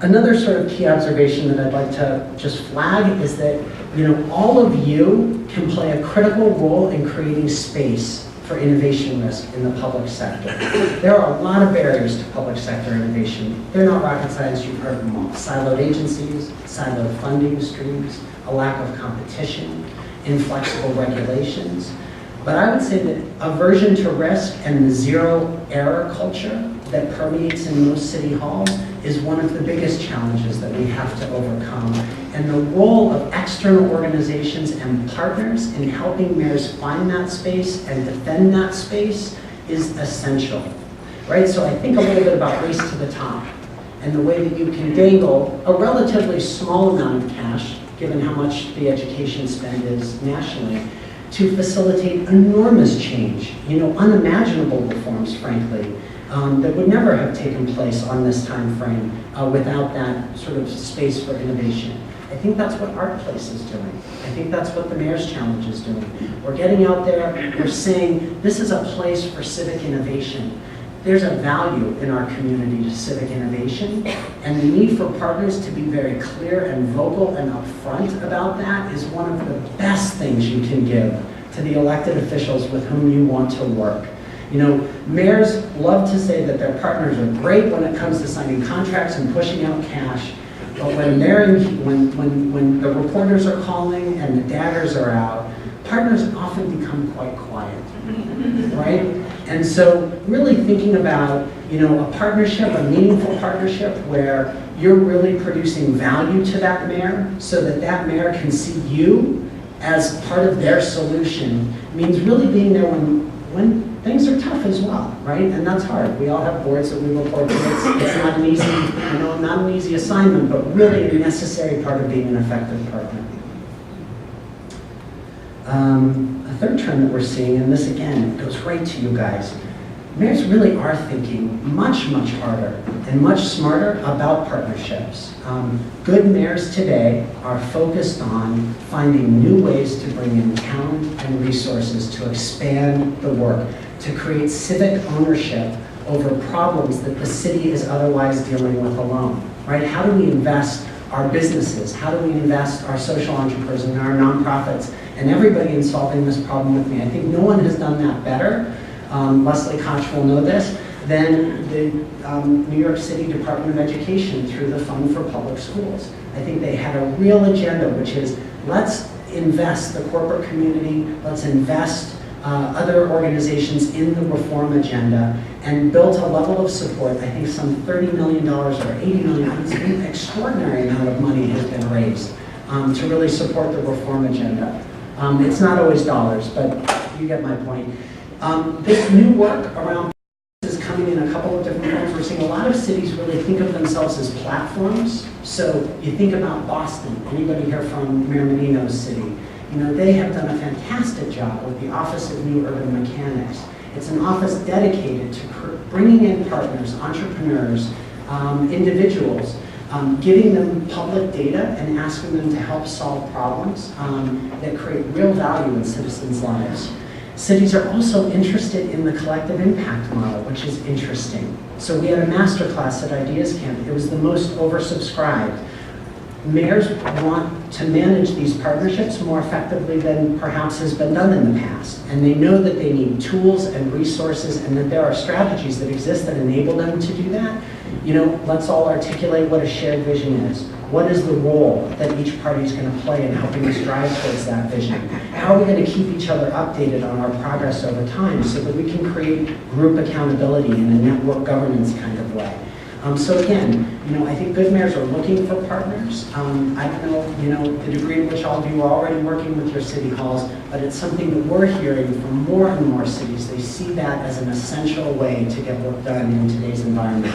Another sort of key observation that I'd like to just flag is that, all of you can play a critical role in creating space for innovation risk in the public sector. There are a lot of barriers to public sector innovation. They're not rocket science, you've heard them all. Siloed agencies, siloed funding streams, a lack of competition, inflexible regulations. But I would say that aversion to risk and the zero error culture that permeates in most city halls is one of the biggest challenges that we have to overcome. And the role of external organizations and partners in helping mayors find that space and defend that space is essential, right? So I think a little bit about race to the top and the way that you can dangle a relatively small amount of cash, given how much the education spend is nationally, to facilitate enormous change, unimaginable reforms, frankly, that would never have taken place on this time frame without that sort of space for innovation. I think that's what ArtPlace is doing. I think that's what the Mayor's Challenge is doing. We're getting out there, we're saying this is a place for civic innovation. There's a value in our community to civic innovation, and the need for partners to be very clear and vocal and upfront about that is one of the best things you can give to the elected officials with whom you want to work. Mayors love to say that their partners are great when it comes to signing contracts and pushing out cash, but when the reporters are calling and the daggers are out, partners often become quite quiet, right? And so really thinking about, a partnership, a meaningful partnership where you're really producing value to that mayor so that that mayor can see you as part of their solution means really being there when things are tough as well, right? And that's hard. We all have boards that we report to. It's not an easy, not an easy assignment, but really a necessary part of being an effective partner. A third trend that we're seeing, and this again goes right to you guys, mayors really are thinking much, much harder and much smarter about partnerships. Good mayors today are focused on finding new ways to bring in talent and resources to expand the work, to create civic ownership over problems that the city is otherwise dealing with alone, right? How do we invest our businesses? How do we invest our social entrepreneurs and our nonprofits and everybody in solving this problem with me? I think no one has done that better. Leslie Koch will know this, than the New York City Department of Education through the Fund for Public Schools. I think they had a real agenda, which is let's invest the corporate community, let's invest other organizations in the reform agenda, and built a level of support. I think some $30 million or $80 million, it's an extraordinary amount of money has been raised to really support the reform agenda. It's not always dollars, but you get my point. This new work around is coming in a couple of different forms. We're seeing a lot of cities really think of themselves as platforms. So you think about Boston, anybody here from Mayor Menino's city? They have done a fantastic job with the Office of New Urban Mechanics. It's an office dedicated to bringing in partners, entrepreneurs, individuals, giving them public data and asking them to help solve problems that create real value in citizens' lives. Cities are also interested in the collective impact model, which is interesting. So we had a masterclass at Ideas Camp. It was the most oversubscribed. Mayors want to manage these partnerships more effectively than perhaps has been done in the past. And they know that they need tools and resources and that there are strategies that exist that enable them to do that. Let's all articulate what a shared vision is. What is the role that each party is going to play in helping us drive towards that vision? How are we going to keep each other updated on our progress over time so that we can create group accountability in a network governance kind of way? So again, I think good mayors are looking for partners. I don't know, the degree to which all of you are already working with your city halls, but it's something that we're hearing from more and more cities. They see that as an essential way to get work done in today's environment.